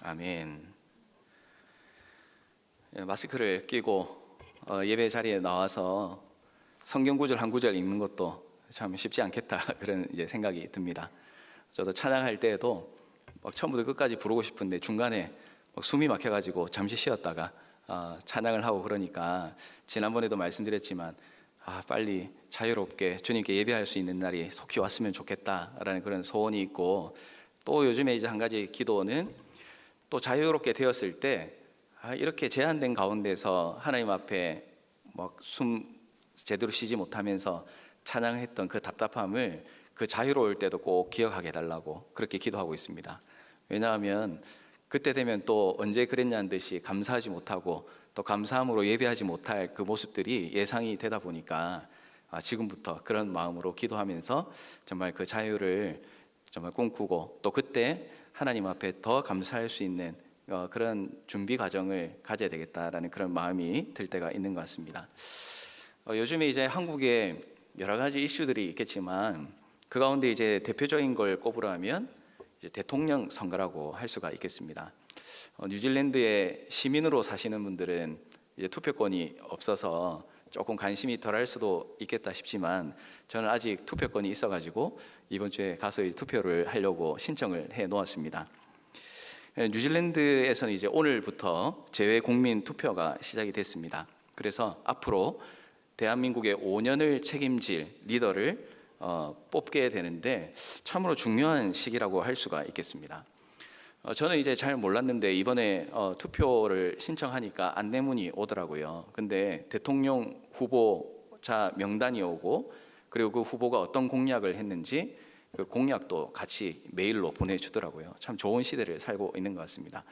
아멘. 마스크를 끼고 예배 자리에 나와서 성경 구절 한 구절 읽는 것도 참 쉽지 않겠다 그런 이제 생각이 듭니다. 저도 찬양할 때에도 막 처음부터 끝까지 부르고 싶은데 중간에 막 숨이 막혀가지고 잠시 쉬었다가 찬양을 하고 그러니까 지난번에도 말씀드렸지만 빨리 자유롭게 주님께 예배할 수 있는 날이 속히 왔으면 좋겠다라는 그런 소원이 있고, 또 요즘에 이제 한 가지 기도는 또 자유롭게 되었을 때 이렇게 제한된 가운데서 하나님 앞에 막 숨 제대로 쉬지 못하면서 찬양했던 그 답답함을 그 자유로울 때도 꼭 기억하게 해달라고 그렇게 기도하고 있습니다. 왜냐하면 그때 되면 또 언제 그랬냐는 듯이 감사하지 못하고 또 감사함으로 예배하지 못할 그 모습들이 예상이 되다 보니까 지금부터 그런 마음으로 기도하면서 정말 그 자유를 정말 꿈꾸고 또 그때 하나님 앞에 더 감사할 수 있는 그런 준비 과정을 가져야 되겠다라는 그런 마음이 들 때가 있는 것 같습니다. 요즘에 이제 한국에 여러 가지 이슈들이 있겠지만 그 가운데 이제 대표적인 걸 꼽으라면 이제 대통령 선거라고 할 수가 있겠습니다. 뉴질랜드에 시민으로 사시는 분들은 이제 투표권이 없어서 조금 관심이 덜할 수도 있겠다 싶지만 저는 아직 투표권이 있어가지고 이번 주에 가서 투표를 하려고 신청을 해 놓았습니다. 뉴질랜드에서는 이제 오늘부터 재외국민 투표가 시작이 됐습니다. 그래서 앞으로 대한민국의 5년을 책임질 리더를 뽑게 되는데 참으로 중요한 시기라고 할 수가 있겠습니다. 저는 이제 잘 몰랐는데 이번에 투표를 신청하니까 안내문이 오더라고요. 근데 대통령 후보자 명단이 오고 그리고 그 후보가 어떤 공약을 했는지 그 공약도 같이 메일로 보내주더라고요. 참 좋은 시대를 살고 있는 것 같습니다.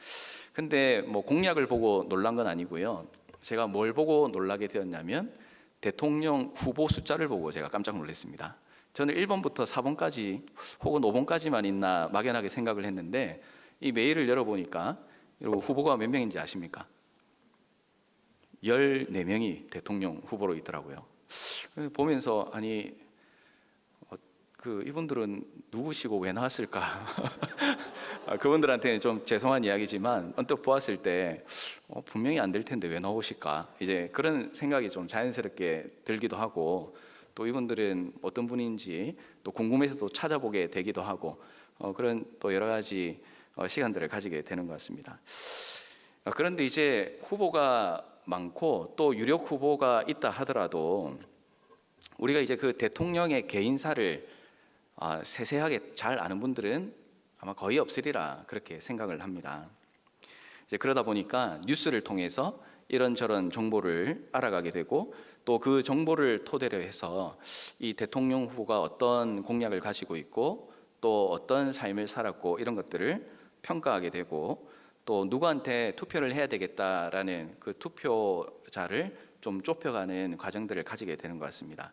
근데 뭐 공약을 보고 놀란 건 아니고요. 제가 뭘 보고 놀라게 되었냐면 대통령 후보 숫자를 보고 제가 깜짝 놀랐습니다. 저는 1번부터 4번까지 혹은 5번까지만 있나 막연하게 생각을 했는데 이 메일을 열어보니까 여러분 후보가 몇 명인지 아십니까? 14명이 대통령 후보로 있더라고요. 보면서 이분들은 누구시고 왜 나왔을까? 그분들한테는 좀 죄송한 이야기지만 언뜻 보았을 때 분명히 안 될 텐데 왜 나오실까? 이제 그런 생각이 좀 자연스럽게 들기도 하고 또 이분들은 어떤 분인지 또 궁금해서 또 찾아보게 되기도 하고 그런 또 여러 가지 시간들을 가지게 되는 것 같습니다. 그런데 이제 후보가 많고 또 유력 후보가 있다 하더라도 우리가 이제 그 대통령의 개인사를 세세하게 잘 아는 분들은 아마 거의 없으리라 그렇게 생각을 합니다. 이제 그러다 보니까 뉴스를 통해서 이런저런 정보를 알아가게 되고 또 그 정보를 토대로 해서 이 대통령 후보가 어떤 공약을 가지고 있고 또 어떤 삶을 살았고 이런 것들을 평가하게 되고 또 누구한테 투표를 해야 되겠다라는 그 투표자를 좀 좁혀가는 과정들을 가지게 되는 것 같습니다.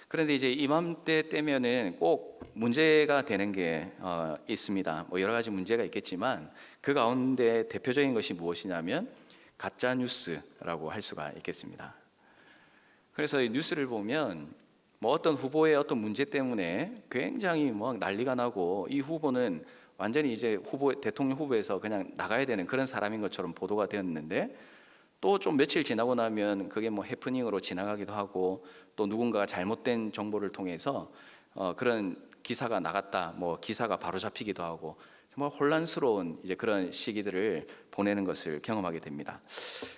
그런데 이제 이맘때 때면은 꼭 문제가 되는 게 있습니다. 뭐 여러 가지 문제가 있겠지만 그 가운데 대표적인 것이 무엇이냐면 가짜 뉴스라고 할 수가 있겠습니다. 그래서 이 뉴스를 보면 뭐 어떤 후보의 어떤 문제 때문에 굉장히 뭐 난리가 나고 이 후보는 완전히 이제 대통령 후보에서 그냥 나가야 되는 그런 사람인 것처럼 보도가 되었는데 또 좀 며칠 지나고 나면 그게 뭐 해프닝으로 지나가기도 하고 또 누군가가 잘못된 정보를 통해서 그런 기사가 나갔다, 뭐 기사가 바로 잡히기도 하고 정말 혼란스러운 이제 그런 시기들을 보내는 것을 경험하게 됩니다.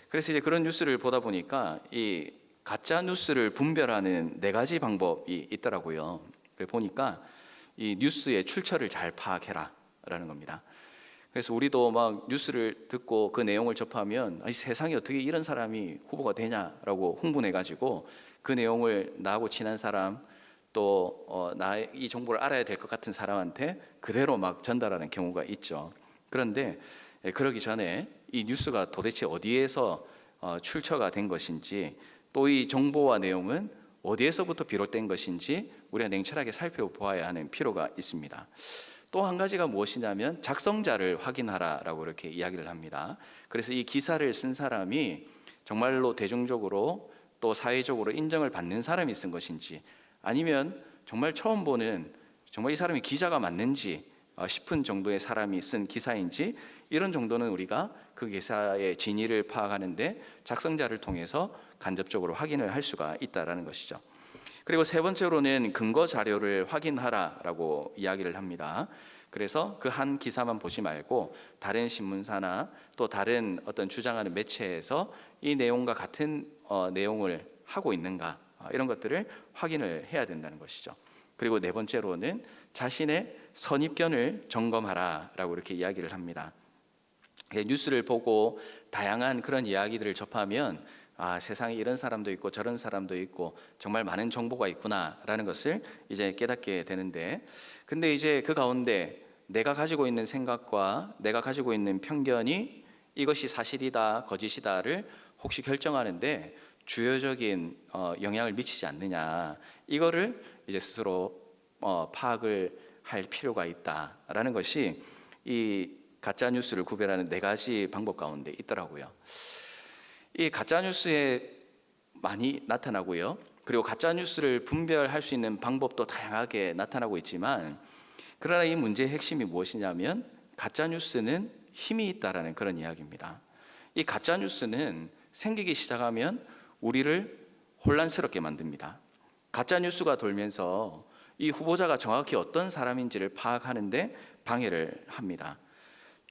그래서 이제 그런 뉴스를 보다 보니까 이 가짜 뉴스를 분별하는 4가지 방법이 있더라고요. 그래서 보니까 이 뉴스의 출처를 잘 파악해라라는 겁니다. 그래서 우리도 막 뉴스를 듣고 그 내용을 접하면 세상에 어떻게 이런 사람이 후보가 되냐라고 흥분해가지고 그 내용을 나하고 친한 사람 또 이 정보를 알아야 될 것 같은 사람한테 그대로 막 전달하는 경우가 있죠. 그런데 그러기 전에 이 뉴스가 도대체 어디에서 출처가 된 것인지 또 이 정보와 내용은 어디에서부터 비롯된 것인지 우리가 냉철하게 살펴보아야 하는 필요가 있습니다. 또 한 가지가 무엇이냐면 작성자를 확인하라라고 이렇게 이야기를 합니다. 그래서 이 기사를 쓴 사람이 정말로 대중적으로 또 사회적으로 인정을 받는 사람이 쓴 것인지 아니면 정말 처음 보는 정말 이 사람이 기자가 맞는지 싶은 정도의 사람이 쓴 기사인지 이런 정도는 우리가 그 기사의 진위를 파악하는데 작성자를 통해서 간접적으로 확인을 할 수가 있다라는 것이죠. 그리고 세 번째로는 근거 자료를 확인하라라고 이야기를 합니다. 그래서 그 한 기사만 보지 말고 다른 신문사나 또 다른 어떤 주장하는 매체에서 이 내용과 같은 내용을 하고 있는가, 이런 것들을 확인을 해야 된다는 것이죠. 그리고 네 번째로는 자신의 선입견을 점검하라라고 이렇게 이야기를 합니다. 뉴스를 보고 다양한 그런 이야기들을 접하면 세상에 이런 사람도 있고 저런 사람도 있고 정말 많은 정보가 있구나라는 것을 이제 깨닫게 되는데, 근데 이제 그 가운데 내가 가지고 있는 생각과 내가 가지고 있는 편견이 이것이 사실이다 거짓이다를 혹시 결정하는데 주요적인 영향을 미치지 않느냐, 이거를 이제 스스로 파악을 할 필요가 있다라는 것이 이 가짜 뉴스를 구별하는 네 가지 방법 가운데 있더라고요. 이 가짜 뉴스에 많이 나타나고요. 그리고 가짜 뉴스를 분별할 수 있는 방법도 다양하게 나타나고 있지만, 그러나 이 문제의 핵심이 무엇이냐면 가짜 뉴스는 힘이 있다라는 그런 이야기입니다. 이 가짜 뉴스는 생기기 시작하면 우리를 혼란스럽게 만듭니다. 가짜 뉴스가 돌면서 이 후보자가 정확히 어떤 사람인지를 파악하는데 방해를 합니다.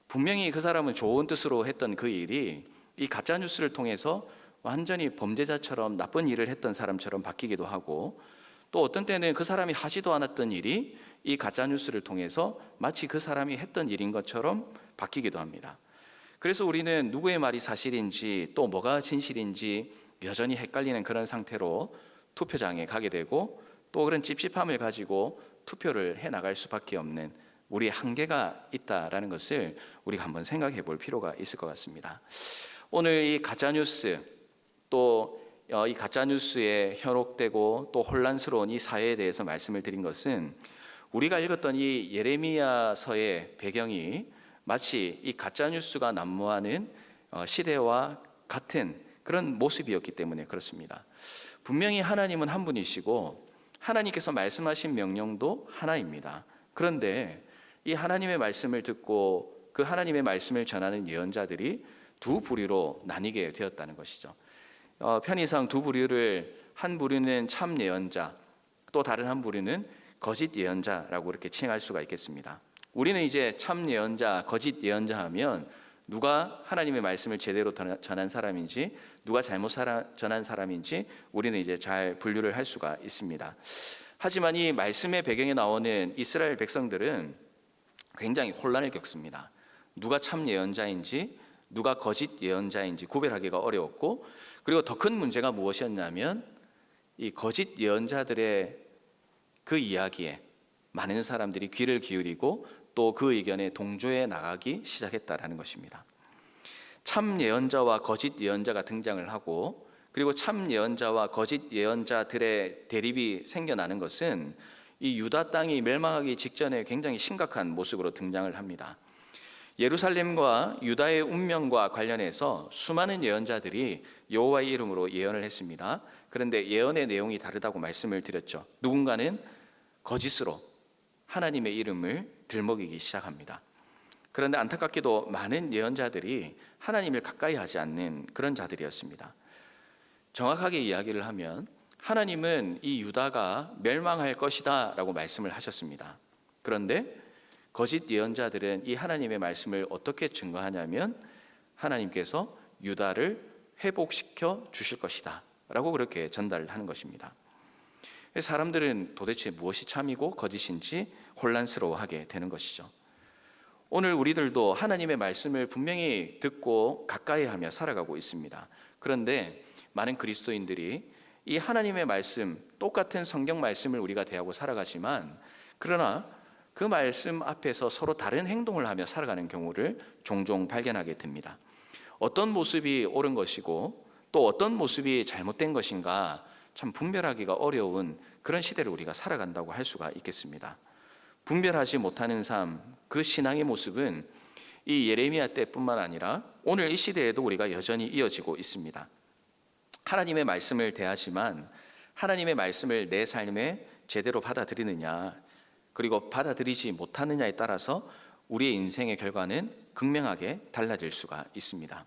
분명히 그 사람은 좋은 뜻으로 했던 그 일이 이 가짜 뉴스를 통해서 완전히 범죄자처럼 나쁜 일을 했던 사람처럼 바뀌기도 하고, 또 어떤 때는 그 사람이 하지도 않았던 일이 이 가짜 뉴스를 통해서 마치 그 사람이 했던 일인 것처럼 바뀌기도 합니다. 그래서 우리는 누구의 말이 사실인지 또 뭐가 진실인지 여전히 헷갈리는 그런 상태로 투표장에 가게 되고, 또 그런 찝찝함을 가지고 투표를 해 나갈 수밖에 없는 우리의 한계가 있다라는 것을 우리가 한번 생각해 볼 필요가 있을 것 같습니다. 오늘 이 가짜뉴스, 또 이 가짜뉴스에 현혹되고 또 혼란스러운 이 사회에 대해서 말씀을 드린 것은, 우리가 읽었던 이 예레미야서의 배경이 마치 이 가짜뉴스가 난무하는 시대와 같은 그런 모습이었기 때문에 그렇습니다. 분명히 하나님은 한 분이시고 하나님께서 말씀하신 명령도 하나입니다. 그런데 이 하나님의 말씀을 듣고 그 하나님의 말씀을 전하는 예언자들이 두 부류로 나뉘게 되었다는 것이죠. 편의상 두 부류를, 한 부류는 참 예언자, 또 다른 한 부류는 거짓 예언자라고 이렇게 칭할 수가 있겠습니다. 우리는 이제 참 예언자, 거짓 예언자 하면 누가 하나님의 말씀을 제대로 전한 사람인지 누가 잘못 전한 사람인지 우리는 이제 잘 분류를 할 수가 있습니다. 하지만 이 말씀의 배경에 나오는 이스라엘 백성들은 굉장히 혼란을 겪습니다. 누가 참 예언자인지 누가 거짓 예언자인지 구별하기가 어려웠고, 그리고 더 큰 문제가 무엇이었냐면 이 거짓 예언자들의 그 이야기에 많은 사람들이 귀를 기울이고 또 그 의견에 동조해 나가기 시작했다라는 것입니다. 참 예언자와 거짓 예언자가 등장을 하고, 그리고 참 예언자와 거짓 예언자들의 대립이 생겨나는 것은 이 유다 땅이 멸망하기 직전에 굉장히 심각한 모습으로 등장을 합니다. 예루살렘과 유다의 운명과 관련해서 수많은 예언자들이 여호와의 이름으로 예언을 했습니다. 그런데 예언의 내용이 다르다고 말씀을 드렸죠. 누군가는 거짓으로 하나님의 이름을 들먹이기 시작합니다. 그런데 안타깝게도 많은 예언자들이 하나님을 가까이 하지 않는 그런 자들이었습니다. 정확하게 이야기를 하면 하나님은 이 유다가 멸망할 것이다 라고 말씀을 하셨습니다. 그런데 거짓 예언자들은 이 하나님의 말씀을 어떻게 증거하냐면 하나님께서 유다를 회복시켜 주실 것이다 라고 그렇게 전달을 하는 것입니다. 사람들은 도대체 무엇이 참이고 거짓인지 혼란스러워하게 되는 것이죠. 오늘 우리들도 하나님의 말씀을 분명히 듣고 가까이하며 살아가고 있습니다. 그런데 많은 그리스도인들이 이 하나님의 말씀, 똑같은 성경 말씀을 우리가 대하고 살아가지만, 그러나 그 말씀 앞에서 서로 다른 행동을 하며 살아가는 경우를 종종 발견하게 됩니다. 어떤 모습이 옳은 것이고 또 어떤 모습이 잘못된 것인가 참 분별하기가 어려운 그런 시대를 우리가 살아간다고 할 수가 있겠습니다. 분별하지 못하는 삶, 그 신앙의 모습은 이 예레미야 때뿐만 아니라 오늘 이 시대에도 우리가 여전히 이어지고 있습니다. 하나님의 말씀을 대하지만 하나님의 말씀을 내 삶에 제대로 받아들이느냐, 그리고 받아들이지 못하느냐에 따라서 우리의 인생의 결과는 극명하게 달라질 수가 있습니다.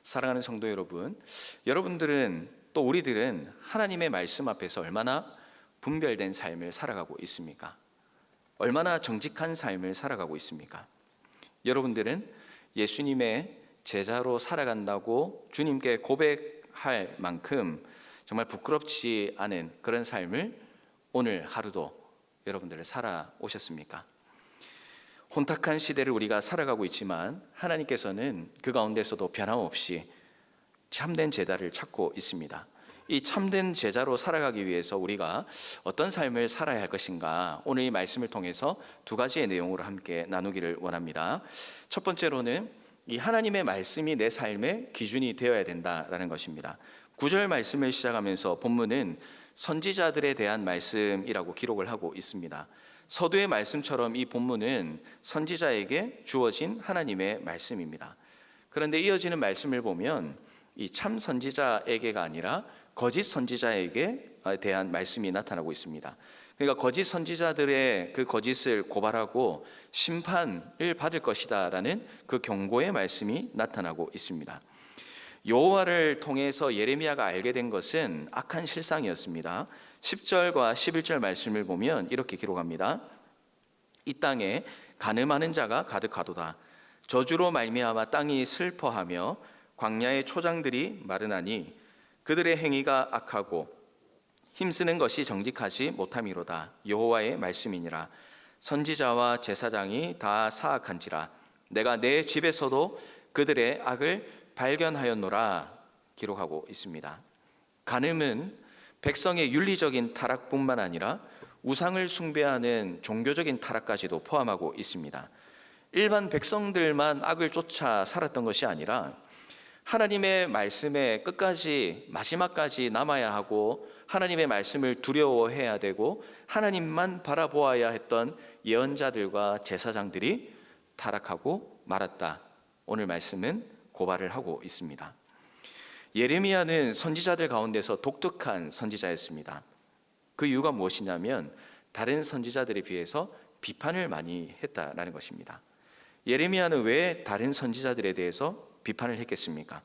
사랑하는 성도 여러분, 여러분들은 또 우리들은 하나님의 말씀 앞에서 얼마나 분별된 삶을 살아가고 있습니까? 얼마나 정직한 삶을 살아가고 있습니까? 여러분들은 예수님의 제자로 살아간다고 주님께 고백할 만큼 정말 부끄럽지 않은 그런 삶을 오늘 하루도 여러분들을 살아오셨습니까? 혼탁한 시대를 우리가 살아가고 있지만 하나님께서는 그 가운데서도 변함없이 참된 제자를 찾고 있습니다. 이 참된 제자로 살아가기 위해서 우리가 어떤 삶을 살아야 할 것인가, 오늘 이 말씀을 통해서 두 가지의 내용으로 함께 나누기를 원합니다. 첫 번째로는 이 하나님의 말씀이 내 삶의 기준이 되어야 된다라는 것입니다. 9절 말씀을 시작하면서 본문은 선지자들에 대한 말씀이라고 기록을 하고 있습니다. 서두의 말씀처럼 이 본문은 선지자에게 주어진 하나님의 말씀입니다. 그런데 이어지는 말씀을 보면 이 참 선지자에게가 아니라 거짓 선지자에게 대한 말씀이 나타나고 있습니다. 그러니까 거짓 선지자들의 그 거짓을 고발하고 심판을 받을 것이다라는 그 경고의 말씀이 나타나고 있습니다. 여호와를 통해서 예레미야가 알게 된 것은 악한 실상이었습니다. 10절과 11절 말씀을 보면 이렇게 기록합니다. 이 땅에 간음하는 자가 가득하도다. 저주로 말미암아 땅이 슬퍼하며 광야의 초장들이 마르나니 그들의 행위가 악하고 힘쓰는 것이 정직하지 못함이로다. 여호와의 말씀이니라. 선지자와 제사장이 다 사악한지라. 내가 내 집에서도 그들의 악을 발견하였노라 기록하고 있습니다. 간음은 백성의 윤리적인 타락뿐만 아니라 우상을 숭배하는 종교적인 타락까지도 포함하고 있습니다. 일반 백성들만 악을 쫓아 살았던 것이 아니라 하나님의 말씀에 끝까지 마지막까지 남아야 하고 하나님의 말씀을 두려워해야 되고 하나님만 바라보아야 했던 예언자들과 제사장들이 타락하고 말았다. 오늘 말씀은 고발을 하고 있습니다. 예레미야는 선지자들 가운데서 독특한 선지자였습니다. 그 이유가 무엇이냐면 다른 선지자들에 비해서 비판을 많이 했다라는 것입니다. 예레미야는 왜 다른 선지자들에 대해서 비판을 했겠습니까?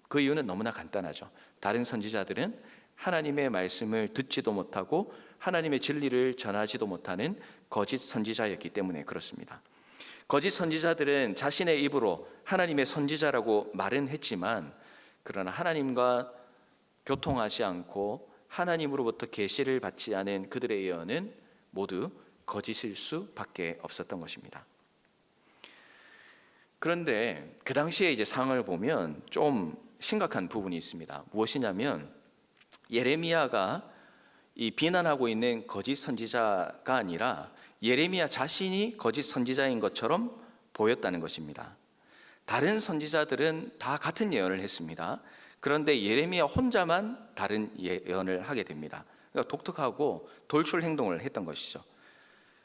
그 이유는 너무나 간단하죠. 다른 선지자들은 하나님의 말씀을 듣지도 못하고 하나님의 진리를 전하지도 못하는 거짓 선지자였기 때문에 그렇습니다. 거짓 선지자들은 자신의 입으로 하나님의 선지자라고 말은 했지만 그러나 하나님과 교통하지 않고 하나님으로부터 계시를 받지 않은 그들의 예언은 모두 거짓일 수밖에 없었던 것입니다. 그런데 그 당시에 이제 상황을 보면 좀 심각한 부분이 있습니다. 무엇이냐면 예레미야가 이 비난하고 있는 거짓 선지자가 아니라 예레미야 자신이 거짓 선지자인 것처럼 보였다는 것입니다. 다른 선지자들은 다 같은 예언을 했습니다. 그런데 예레미야 혼자만 다른 예언을 하게 됩니다. 그러니까 독특하고 돌출 행동을 했던 것이죠.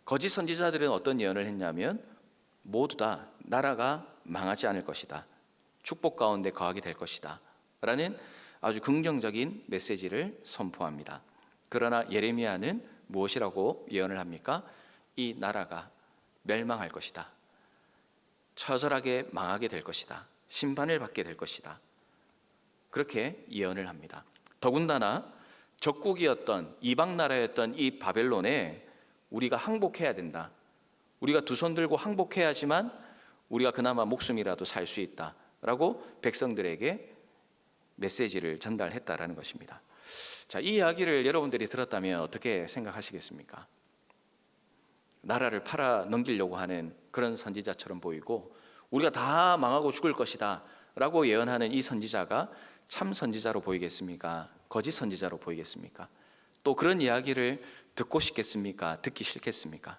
거짓 선지자들은 어떤 예언을 했냐면 모두 다 나라가 망하지 않을 것이다. 축복 가운데 거하게 될 것이다. 라는 아주 긍정적인 메시지를 선포합니다. 그러나 예레미야는 무엇이라고 예언을 합니까? 이 나라가 멸망할 것이다. 처절하게 망하게 될 것이다. 심판을 받게 될 것이다. 그렇게 예언을 합니다. 더군다나 적국이었던 이방 나라였던 이 바벨론에 우리가 항복해야 된다. 우리가 두 손 들고 항복해야지만 우리가 그나마 목숨이라도 살 수 있다라고 백성들에게 메시지를 전달했다라는 것입니다. 자, 이 이야기를 여러분들이 들었다면 어떻게 생각하시겠습니까? 나라를 팔아 넘기려고 하는 그런 선지자처럼 보이고 우리가 다 망하고 죽을 것이다 라고 예언하는 이 선지자가 참 선지자로 보이겠습니까? 거짓 선지자로 보이겠습니까? 또 그런 이야기를 듣고 싶겠습니까? 듣기 싫겠습니까?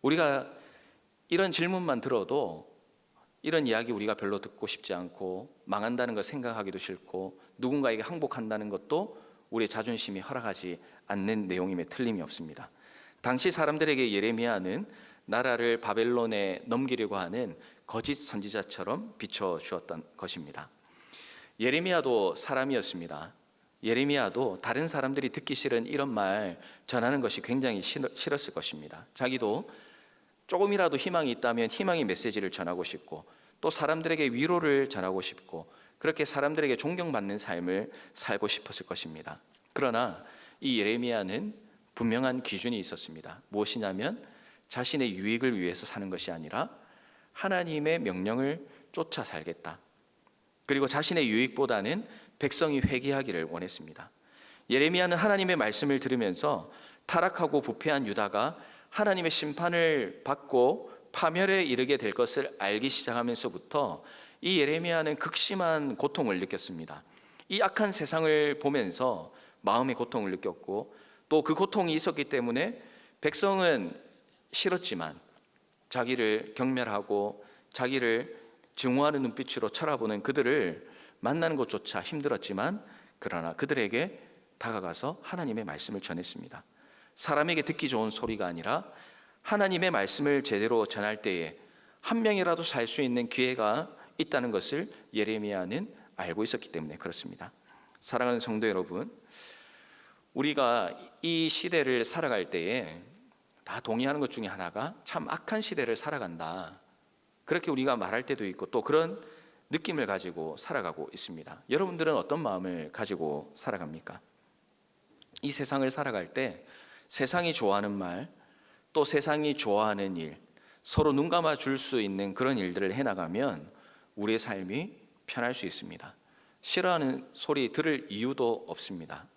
우리가 이런 질문만 들어도 이런 이야기 우리가 별로 듣고 싶지 않고 망한다는 걸 생각하기도 싫고 누군가에게 항복한다는 것도 우리의 자존심이 허락하지 않는 내용임에 틀림이 없습니다. 당시 사람들에게 예레미야는 나라를 바벨론에 넘기려고 하는 거짓 선지자처럼 비춰주었던 것입니다. 예레미야도 사람이었습니다. 예레미야도 다른 사람들이 듣기 싫은 이런 말 전하는 것이 굉장히 싫었을 것입니다. 자기도 조금이라도 희망이 있다면 희망의 메시지를 전하고 싶고, 또 사람들에게 위로를 전하고 싶고, 그렇게 사람들에게 존경받는 삶을 살고 싶었을 것입니다. 그러나 이 예레미야는 분명한 기준이 있었습니다. 무엇이냐면 자신의 유익을 위해서 사는 것이 아니라 하나님의 명령을 쫓아 살겠다. 그리고 자신의 유익보다는 백성이 회개하기를 원했습니다. 예레미야는 하나님의 말씀을 들으면서 타락하고 부패한 유다가 하나님의 심판을 받고 파멸에 이르게 될 것을 알기 시작하면서부터 이 예레미야는 극심한 고통을 느꼈습니다. 이 악한 세상을 보면서 마음의 고통을 느꼈고, 또 그 고통이 있었기 때문에 백성은 싫었지만 자기를 경멸하고 자기를 증오하는 눈빛으로 쳐다보는 그들을 만나는 것조차 힘들었지만, 그러나 그들에게 다가가서 하나님의 말씀을 전했습니다. 사람에게 듣기 좋은 소리가 아니라 하나님의 말씀을 제대로 전할 때에 한 명이라도 살 수 있는 기회가 있다는 것을 예레미야는 알고 있었기 때문에 그렇습니다. 사랑하는 성도 여러분, 우리가 이 시대를 살아갈 때에 다 동의하는 것 중에 하나가 참 악한 시대를 살아간다, 그렇게 우리가 말할 때도 있고, 또 그런 느낌을 가지고 살아가고 있습니다. 여러분들은 어떤 마음을 가지고 살아갑니까? 이 세상을 살아갈 때 세상이 좋아하는 말, 또 세상이 좋아하는 일, 서로 눈 감아 줄 수 있는 그런 일들을 해나가면 우리의 삶이 편할 수 있습니다. 싫어하는 소리 들을 이유도 없습니다.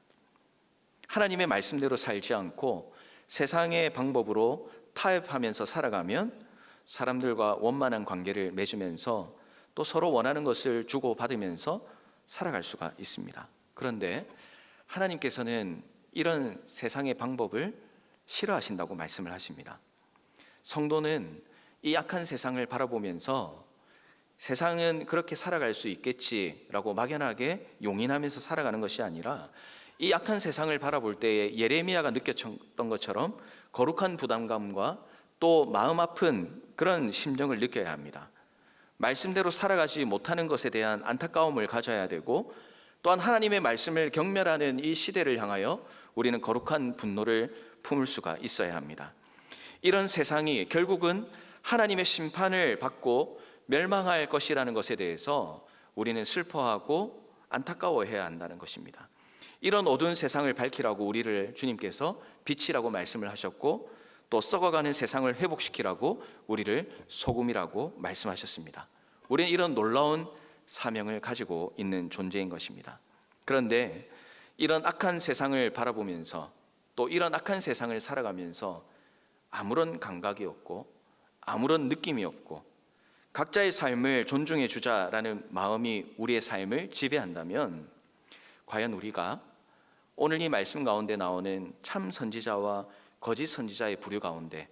하나님의 말씀대로 살지 않고 세상의 방법으로 타협하면서 살아가면 사람들과 원만한 관계를 맺으면서 또 서로 원하는 것을 주고받으면서 살아갈 수가 있습니다. 그런데 하나님께서는 이런 세상의 방법을 싫어하신다고 말씀을 하십니다. 성도는 이 악한 세상을 바라보면서 세상은 그렇게 살아갈 수 있겠지라고 막연하게 용인하면서 살아가는 것이 아니라, 이 악한 세상을 바라볼 때에 예레미야가 느꼈던 것처럼 거룩한 부담감과 또 마음 아픈 그런 심정을 느껴야 합니다. 말씀대로 살아가지 못하는 것에 대한 안타까움을 가져야 되고, 또한 하나님의 말씀을 경멸하는 이 시대를 향하여 우리는 거룩한 분노를 품을 수가 있어야 합니다. 이런 세상이 결국은 하나님의 심판을 받고 멸망할 것이라는 것에 대해서 우리는 슬퍼하고 안타까워해야 한다는 것입니다. 이런 어두운 세상을 밝히라고 우리를 주님께서 빛이라고 말씀을 하셨고, 또 썩어가는 세상을 회복시키라고 우리를 소금이라고 말씀하셨습니다. 우리는 이런 놀라운 사명을 가지고 있는 존재인 것입니다. 그런데 이런 악한 세상을 바라보면서, 또 이런 악한 세상을 살아가면서 아무런 감각이 없고 아무런 느낌이 없고 각자의 삶을 존중해 주자라는 마음이 우리의 삶을 지배한다면, 과연 우리가 오늘 이 말씀 가운데 나오는 참 선지자와 거짓 선지자의 부류 가운데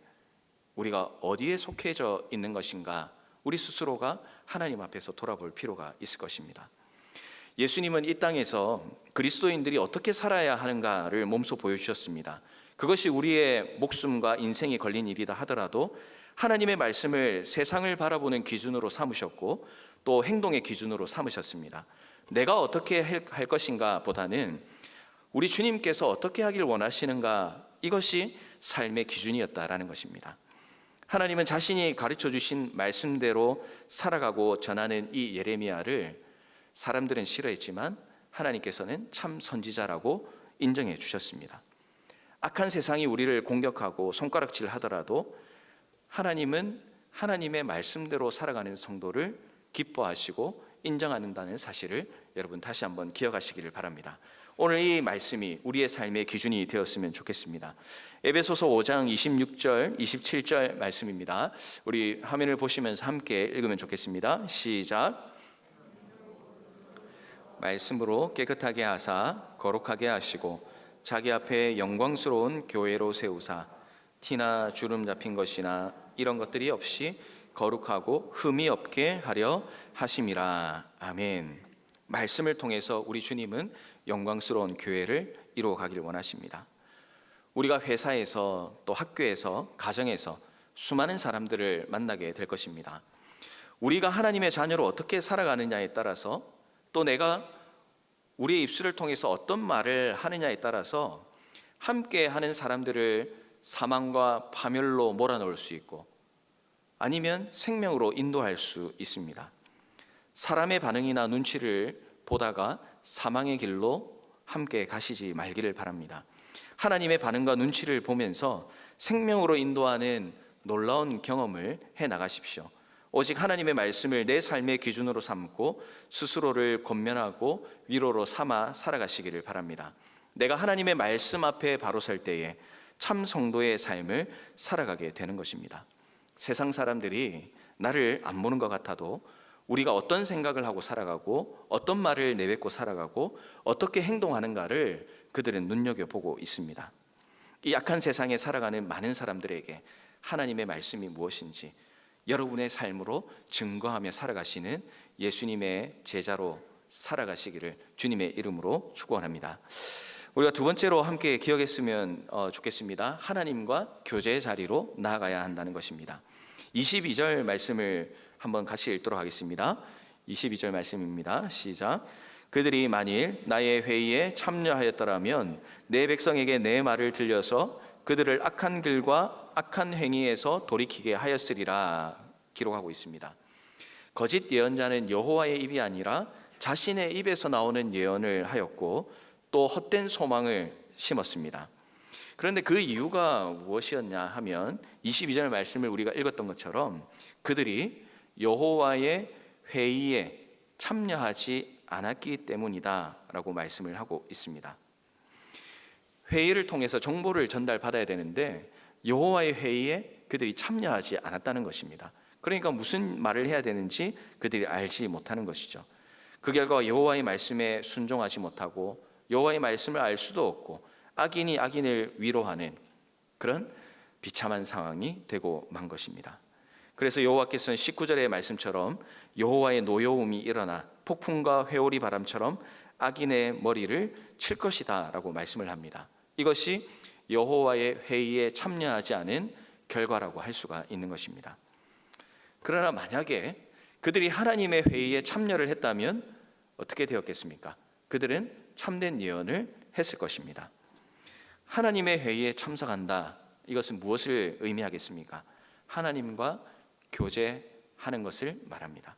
우리가 어디에 속해져 있는 것인가, 우리 스스로가 하나님 앞에서 돌아볼 필요가 있을 것입니다. 예수님은 이 땅에서 그리스도인들이 어떻게 살아야 하는가를 몸소 보여주셨습니다. 그것이 우리의 목숨과 인생이 걸린 일이다 하더라도 하나님의 말씀을 세상을 바라보는 기준으로 삼으셨고, 또 행동의 기준으로 삼으셨습니다. 내가 어떻게 할 것인가 보다는 우리 주님께서 어떻게 하길 원하시는가, 이것이 삶의 기준이었다라는 것입니다. 하나님은 자신이 가르쳐 주신 말씀대로 살아가고 전하는 이 예레미야를 사람들은 싫어했지만 하나님께서는 참 선지자라고 인정해 주셨습니다. 악한 세상이 우리를 공격하고 손가락질 하더라도 하나님은 하나님의 말씀대로 살아가는 성도를 기뻐하시고 인정한다는 사실을 여러분 다시 한번 기억하시기를 바랍니다. 오늘 이 말씀이 우리의 삶의 기준이 되었으면 좋겠습니다. 에베소서 5장 26절, 27절 말씀입니다. 우리 화면을 보시면서 함께 읽으면 좋겠습니다. 시작. 말씀으로 깨끗하게 하사 거룩하게 하시고 자기 앞에 영광스러운 교회로 세우사 티나 주름 잡힌 것이나 이런 것들이 없이 거룩하고 흠이 없게 하려 하심이라. 아멘. 말씀을 통해서 우리 주님은 영광스러운 교회를 이루어 가기를 원하십니다. 우리가 회사에서, 또 학교에서, 가정에서 수많은 사람들을 만나게 될 것입니다. 우리가 하나님의 자녀로 어떻게 살아가느냐에 따라서, 또 내가 우리의 입술을 통해서 어떤 말을 하느냐에 따라서 함께 하는 사람들을 사망과 파멸로 몰아넣을 수 있고, 아니면 생명으로 인도할 수 있습니다. 사람의 반응이나 눈치를 보다가 사망의 길로 함께 가시지 말기를 바랍니다. 하나님의 반응과 눈치를 보면서 생명으로 인도하는 놀라운 경험을 해 나가십시오. 오직 하나님의 말씀을 내 삶의 기준으로 삼고 스스로를 권면하고 위로로 삼아 살아가시기를 바랍니다. 내가 하나님의 말씀 앞에 바로 설 때에 참 성도의 삶을 살아가게 되는 것입니다. 세상 사람들이 나를 안 보는 것 같아도 우리가 어떤 생각을 하고 살아가고 어떤 말을 내뱉고 살아가고 어떻게 행동하는가를 그들은 눈여겨보고 있습니다. 이 약한 세상에 살아가는 많은 사람들에게 하나님의 말씀이 무엇인지 여러분의 삶으로 증거하며 살아가시는 예수님의 제자로 살아가시기를 주님의 이름으로 축원합니다. 우리가 두 번째로 함께 기억했으면 좋겠습니다. 하나님과 교제의 자리로 나아가야 한다는 것입니다. 22절 말씀을 한번 같이 읽도록 하겠습니다. 22절 말씀입니다. 시작. 그들이 만일 나의 회의에 참여하였더라면 내 백성에게 내 말을 들려서 그들을 악한 길과 악한 행위에서 돌이키게 하였으리라 기록하고 있습니다. 거짓 예언자는 여호와의 입이 아니라 자신의 입에서 나오는 예언을 하였고 또 헛된 소망을 심었습니다. 그런데 그 이유가 무엇이었냐 하면 22절 말씀을 우리가 읽었던 것처럼 그들이 여호와의 회의에 참여하지 않았기 때문이다 라고 말씀을 하고 있습니다. 회의를 통해서 정보를 전달받아야 되는데 여호와의 회의에 그들이 참여하지 않았다는 것입니다. 그러니까 무슨 말을 해야 되는지 그들이 알지 못하는 것이죠. 그 결과 여호와의 말씀에 순종하지 못하고 여호와의 말씀을 알 수도 없고 악인이 악인을 위로하는 그런 비참한 상황이 되고 만 것입니다. 그래서 여호와께서는 19절의 말씀처럼 여호와의 노여움이 일어나 폭풍과 회오리 바람처럼 악인의 머리를 칠 것이다 라고 말씀을 합니다. 이것이 여호와의 회의에 참여하지 않은 결과라고 할 수가 있는 것입니다. 그러나 만약에 그들이 하나님의 회의에 참여를 했다면 어떻게 되었겠습니까? 그들은 참된 예언을 했을 것입니다. 하나님의 회의에 참석한다. 이것은 무엇을 의미하겠습니까? 하나님과 교제하는 것을 말합니다.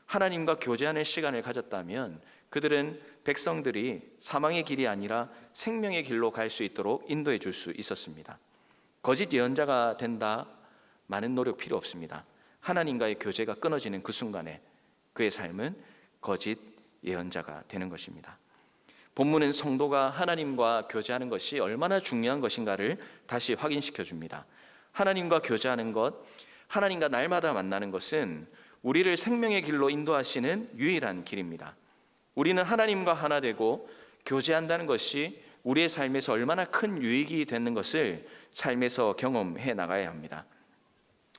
하나님과 교제하는 시간을 가졌다면 그들은 백성들이 사망의 길이 아니라 생명의 길로 갈 수 있도록 인도해 줄 수 있었습니다. 거짓 예언자가 된다. 많은 노력 필요 없습니다. 하나님과의 교제가 끊어지는 그 순간에 그의 삶은 거짓 예언자가 되는 것입니다. 본문은 성도가 하나님과 교제하는 것이 얼마나 중요한 것인가를 다시 확인시켜 줍니다. 하나님과 교제하는 것, 하나님과 날마다 만나는 것은 우리를 생명의 길로 인도하시는 유일한 길입니다. 우리는 하나님과 하나 되고 교제한다는 것이 우리의 삶에서 얼마나 큰 유익이 되는 것을 삶에서 경험해 나가야 합니다.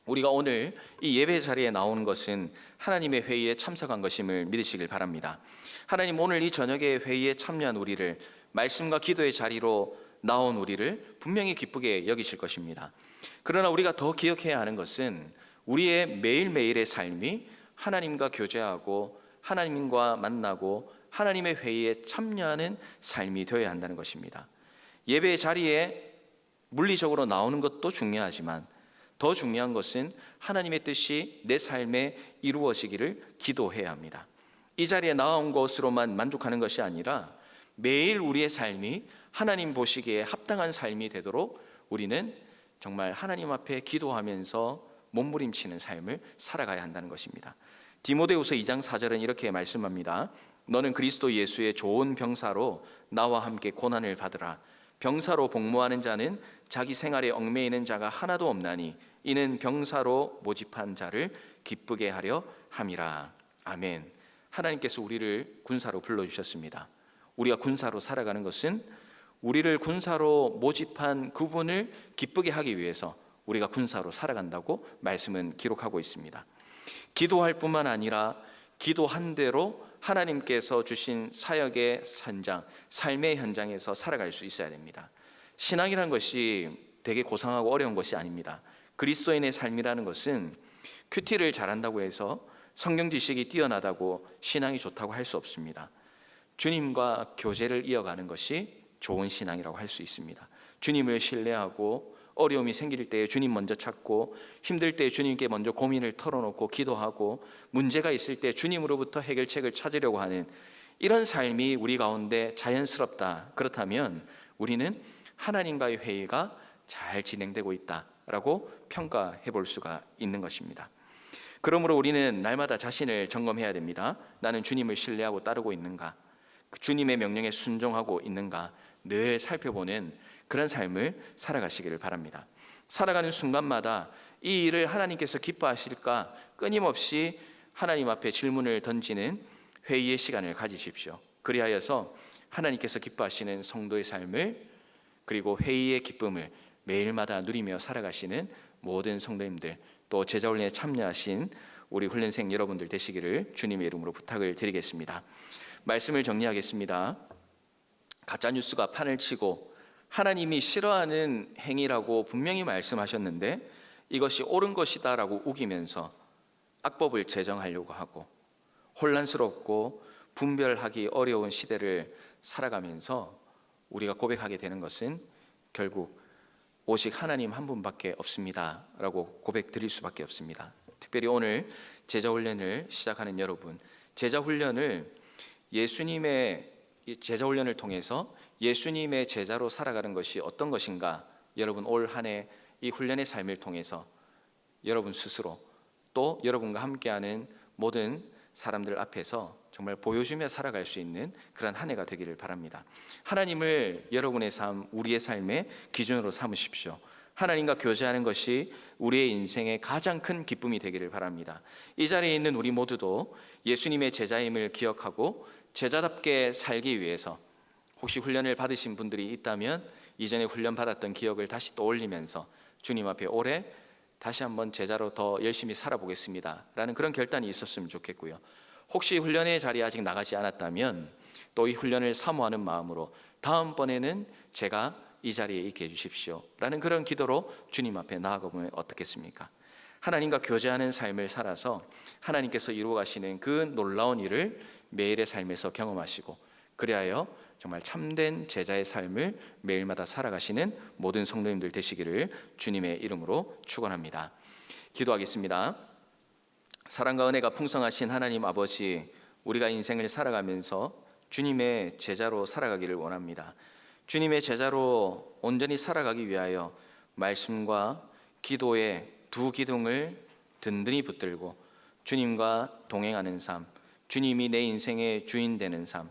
우리가 오늘 이 예배 자리에 나오는 것은 하나님의 회의에 참석한 것임을 믿으시길 바랍니다. 하나님 오늘 이 저녁에 회의에 참여한 우리를 말씀과 기도의 자리로 나온 우리를 분명히 기쁘게 여기실 것입니다. 그러나 우리가 더 기억해야 하는 것은 우리의 매일매일의 삶이 하나님과 교제하고 하나님과 만나고 하나님의 회의에 참여하는 삶이 되어야 한다는 것입니다. 예배의 자리에 물리적으로 나오는 것도 중요하지만 더 중요한 것은 하나님의 뜻이 내 삶에 이루어지기를 기도해야 합니다. 이 자리에 나온 것으로만 만족하는 것이 아니라 매일 우리의 삶이 하나님 보시기에 합당한 삶이 되도록 우리는 정말 하나님 앞에 기도하면서 몸부림치는 삶을 살아가야 한다는 것입니다. 디모데후서 2장 4절은 이렇게 말씀합니다. 너는 그리스도 예수의 좋은 병사로 나와 함께 고난을 받으라. 병사로 복무하는 자는 자기 생활에 얽매이는 자가 하나도 없나니 이는 병사로 모집한 자를 기쁘게 하려 함이라. 아멘. 하나님께서 우리를 군사로 불러주셨습니다. 우리가 군사로 살아가는 것은 우리를 군사로 모집한 그분을 기쁘게 하기 위해서 우리가 군사로 살아간다고 말씀은 기록하고 있습니다. 기도할 뿐만 아니라 기도한 대로 하나님께서 주신 사역의 현장, 삶의 현장에서 살아갈 수 있어야 됩니다. 신앙이라는 것이 되게 고상하고 어려운 것이 아닙니다. 그리스도인의 삶이라는 것은 큐티를 잘한다고 해서 성경 지식이 뛰어나다고 신앙이 좋다고 할 수 없습니다. 주님과 교제를 이어가는 것이 좋은 신앙이라고 할 수 있습니다. 주님을 신뢰하고 어려움이 생길 때 주님 먼저 찾고, 힘들 때 주님께 먼저 고민을 털어놓고 기도하고, 문제가 있을 때 주님으로부터 해결책을 찾으려고 하는 이런 삶이 우리 가운데 자연스럽다. 그렇다면 우리는 하나님과의 회의가 잘 진행되고 있다라고 평가해 볼 수가 있는 것입니다. 그러므로 우리는 날마다 자신을 점검해야 됩니다. 나는 주님을 신뢰하고 따르고 있는가? 주님의 명령에 순종하고 있는가? 늘 살펴보는 그런 삶을 살아가시기를 바랍니다. 살아가는 순간마다 이 일을 하나님께서 기뻐하실까? 끊임없이 하나님 앞에 질문을 던지는 회의의 시간을 가지십시오. 그리하여서 하나님께서 기뻐하시는 성도의 삶을, 그리고 회의의 기쁨을 매일마다 누리며 살아가시는 모든 성도님들, 또 제자훈련에 참여하신 우리 훈련생 여러분들 되시기를 주님의 이름으로 부탁을 드리겠습니다. 말씀을 정리하겠습니다. 가짜뉴스가 판을 치고 하나님이 싫어하는 행위라고 분명히 말씀하셨는데 이것이 옳은 것이다라고 우기면서 악법을 제정하려고 하고, 혼란스럽고 분별하기 어려운 시대를 살아가면서 우리가 고백하게 되는 것은 결국 오직 하나님 한 분밖에 없습니다 라고 고백 드릴 수밖에 없습니다. 특별히 오늘 제자훈련을 시작하는 여러분, 제자훈련을 통해서 예수님의 제자로 살아가는 것이 어떤 것인가, 여러분 올 한 해 이 훈련의 삶을 통해서 여러분 스스로 또 여러분과 함께하는 모든 사람들 앞에서 정말 보여주며 살아갈 수 있는 그런 한 해가 되기를 바랍니다. 하나님을 여러분의 삶, 우리의 삶의 기준으로 삼으십시오. 하나님과 교제하는 것이 우리의 인생의 가장 큰 기쁨이 되기를 바랍니다. 이 자리에 있는 우리 모두도 예수님의 제자임을 기억하고 제자답게 살기 위해서, 혹시 훈련을 받으신 분들이 있다면 이전에 훈련 받았던 기억을 다시 떠올리면서 주님 앞에 올해 다시 한번 제자로 더 열심히 살아보겠습니다 라는 그런 결단이 있었으면 좋겠고요. 혹시 훈련의 자리에 아직 나가지 않았다면 또 이 훈련을 사모하는 마음으로 다음번에는 제가 이 자리에 있게 해주십시오 라는 그런 기도로 주님 앞에 나아가보면 어떻겠습니까? 하나님과 교제하는 삶을 살아서 하나님께서 이루어 가시는 그 놀라운 일을 매일의 삶에서 경험하시고, 그리하여 정말 참된 제자의 삶을 매일마다 살아가시는 모든 성도님들 되시기를 주님의 이름으로 축원합니다. 기도하겠습니다. 사랑과 은혜가 풍성하신 하나님 아버지, 우리가 인생을 살아가면서 주님의 제자로 살아가기를 원합니다. 주님의 제자로 온전히 살아가기 위하여 말씀과 기도의 두 기둥을 든든히 붙들고 주님과 동행하는 삶, 주님이 내 인생의 주인 되는 삶,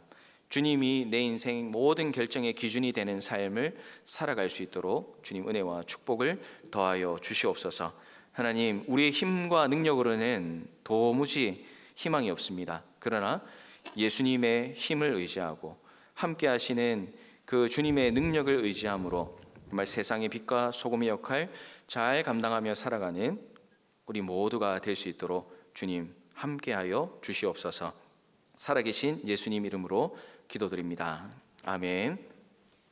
주님이 내 인생 모든 결정의 기준이 되는 삶을 살아갈 수 있도록 주님 은혜와 축복을 더하여 주시옵소서. 하나님, 우리의 힘과 능력으로는 도무지 희망이 없습니다. 그러나 예수님의 힘을 의지하고 함께 하시는 그 주님의 능력을 의지함으로 정말 세상의 빛과 소금의 역할 잘 감당하며 살아가는 우리 모두가 될 수 있도록 주님 함께하여 주시옵소서. 살아계신 예수님 이름으로 기도드립니다. 아멘.